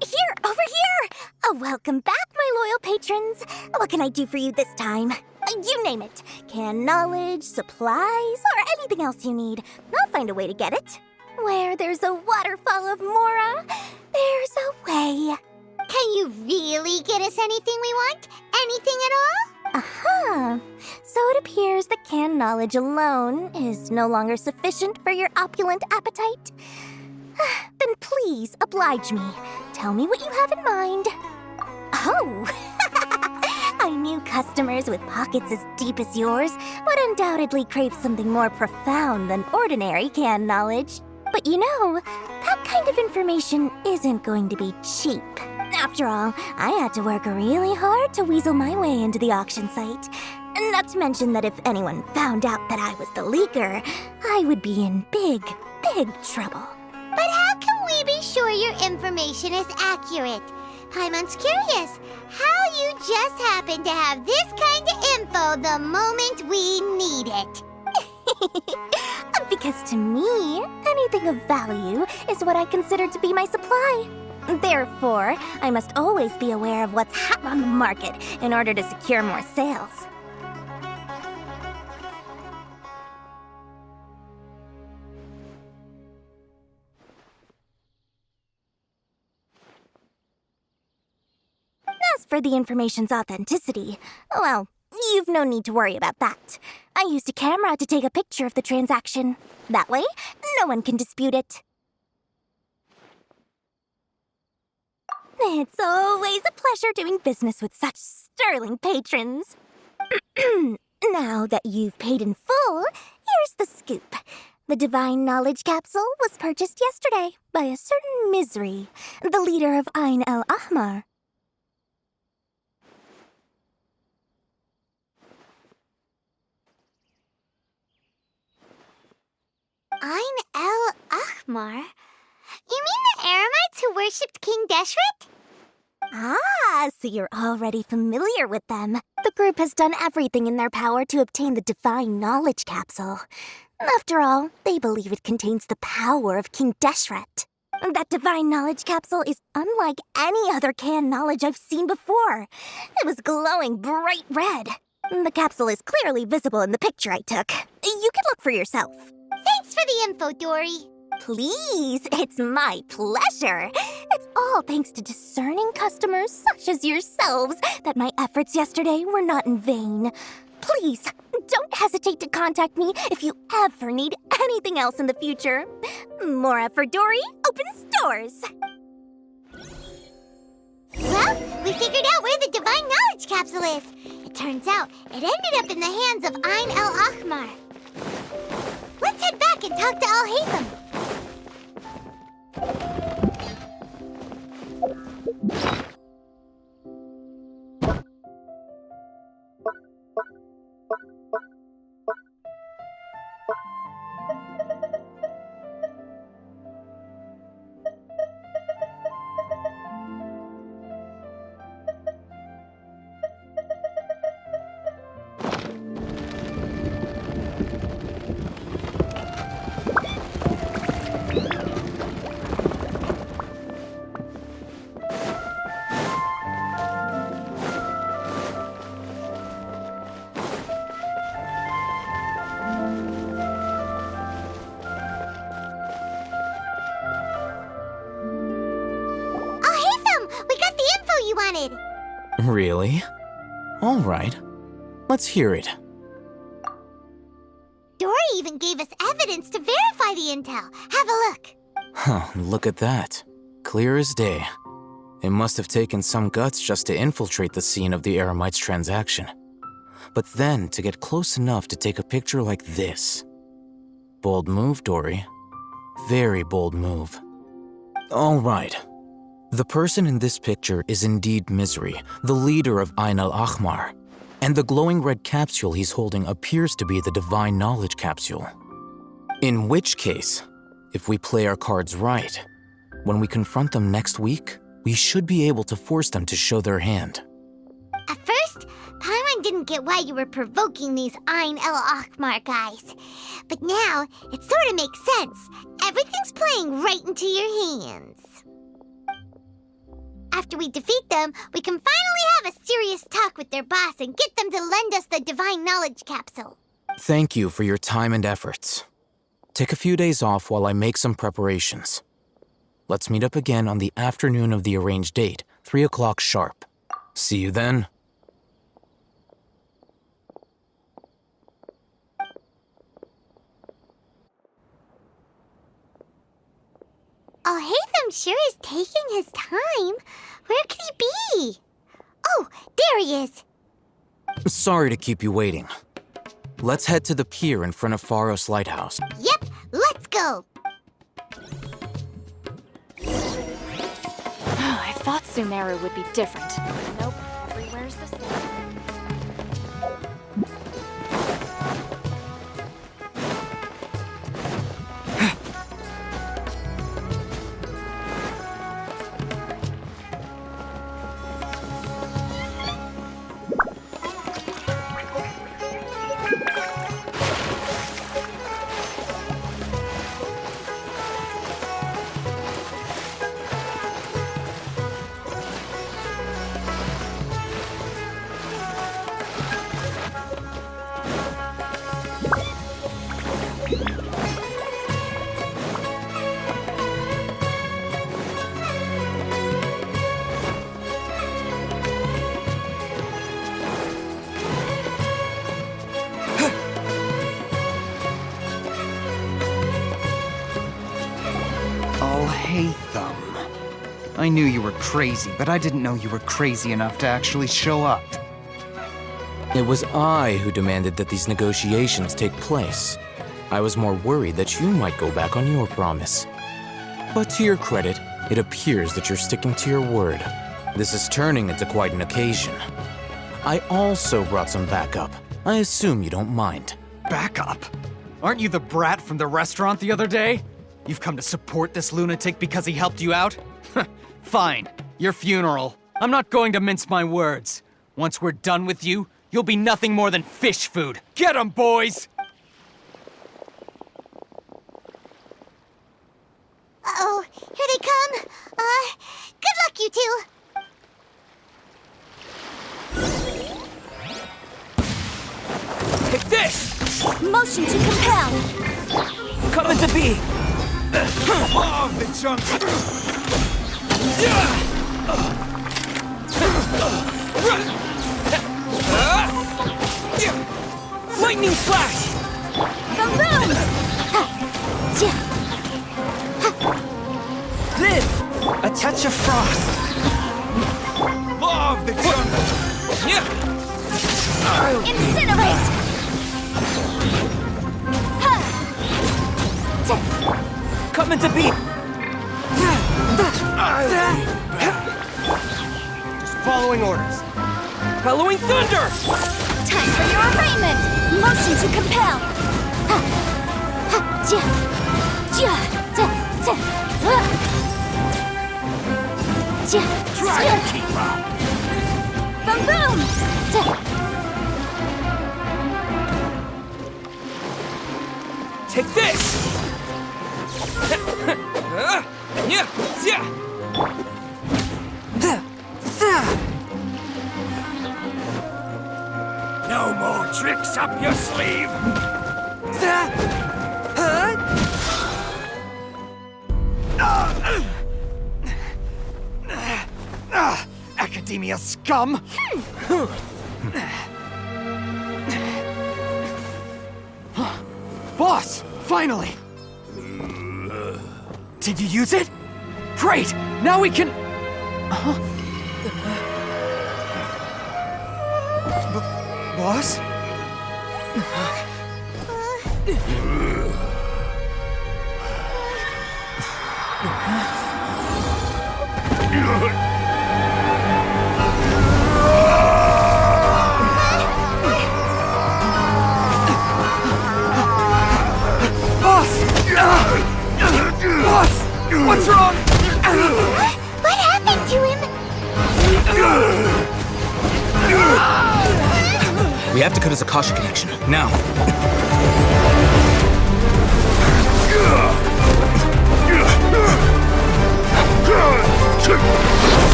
Here, over here! Welcome back, my loyal patrons. What can I do for you this time? You name it. Canned knowledge, supplies, or anything else you need. I'll find a way to get it. Where there's a waterfall of Mora, there's a way. Can you really get us anything we want? Anything at all? Aha! So it appears that canned knowledge alone is no longer sufficient for your opulent appetite. Then please oblige me. Tell me what you have in mind. Oh! I knew customers with pockets as deep as yours would undoubtedly crave something more profound than ordinary canned knowledge. But you know, that kind of information isn't going to be cheap. After all, I had to work really hard to weasel my way into the auction site. Not to mention that if anyone found out that I was the leaker, I would be in big, big trouble. But how can we be sure your information is accurate? Paimon's curious how you just happen to have this kind of info the moment we need it. Because to me, anything of value is what I consider to be my supply. Therefore, I must always be aware of what's hot on the market in order to secure more sales. As for the information's authenticity, well, you've no need to worry about that. I used a camera to take a picture of the transaction. That way, no one can dispute it. It's always a pleasure doing business with such sterling patrons. Now that you've paid in full, here's the scoop. The Divine Knowledge Capsule was purchased yesterday by a certain Misery, the leader of Ain el-Ahmar. Ain el-Ahmar? You mean the Eremites who worshipped King Deshret? Ah, so you're already familiar with them. The group has done everything in their power to obtain the Divine Knowledge Capsule. After all, they believe it contains the power of King Deshret. That Divine Knowledge Capsule is unlike any other canned knowledge I've seen before. It was glowing bright red. The capsule is clearly visible in the picture I took. You can look for yourself. Thanks for the info, Dory. Please, it's my pleasure. It's all thanks to discerning customers such as yourselves that my efforts yesterday were not in vain. Please, don't hesitate to contact me if you ever need anything else in the future. Mora for Dory opens doors. Well, we figured out where the Divine Knowledge Capsule is. It turns out it ended up in the hands of Ain el-Ahmar. Let's head back and talk to Al-Haytham. Really? All right. Let's hear it. Dory even gave us evidence to verify the intel. Have a look. Huh, look at that. Clear as day. It must have taken some guts just to infiltrate the scene of the Eremites' transaction. But then to get close enough to take a picture like this. Bold move, Dory. Very bold move. All right. The person in this picture is indeed Misery, the leader of Ain el-Ahmar, and the glowing red capsule he's holding appears to be the Divine Knowledge Capsule. In which case, if we play our cards right, when we confront them next week, we should be able to force them to show their hand. At first, Paimon didn't didn't get why you were provoking these Ein El Akmar guys. But now, it sort of makes sense. Everything's playing right into your hands. After we defeat them, we can finally have a serious talk with their boss and get them to lend us the Divine Knowledge Capsule. Thank you for your time and efforts. Take a few days off while I make some preparations. Let's meet up again on the afternoon of the arranged date, 3 o'clock sharp. See you then. Oh, Hatham sure is taking his time. Where could he be? Oh, there he is. Sorry to keep you waiting. Let's head to the pier in front of Faros Lighthouse. Yep, let's go. I thought Sumeru would be different. Nope, everywhere's the same. Oh, hey, Thumb. I knew you were crazy, but I didn't know you were crazy enough to actually show up. It was I who demanded that these negotiations take place. I was more worried that you might go back on your promise. But to your credit, it appears that you're sticking to your word. This is turning into quite an occasion. I also brought some backup. I assume you don't mind. Backup? Aren't you the brat from the restaurant the other day? You've come to support this lunatic because he helped you out? Fine. Your funeral. I'm not going to mince my words. Once we're done with you, you'll be nothing more than fish food. Get 'em, boys! Uh-oh, here they come. Good luck, you two. Take this! Motion to compel. Coming to be! Of the jungle! Lightning flash! Boom! Live! A touch of frost! Law of the jungle! Incinerate! Coming to be! Just following orders. Halloween thunder! Time for your arraignment! Motion to compel! Dragon Keeper! Boom boom! Take this! No more tricks up your sleeve! Academia scum! Boss! Finally! Did you use it? Great! Now we can... Boss? Boss! What's wrong? What happened to him? We have to cut his Akasha connection, now.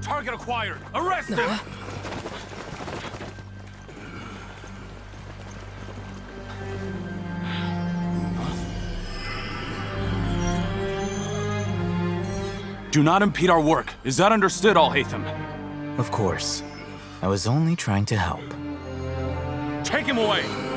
Target acquired! Arrest him! Do not impede our work. Is that understood, Al-Haytham? Of course. I was only trying to help. Take him away!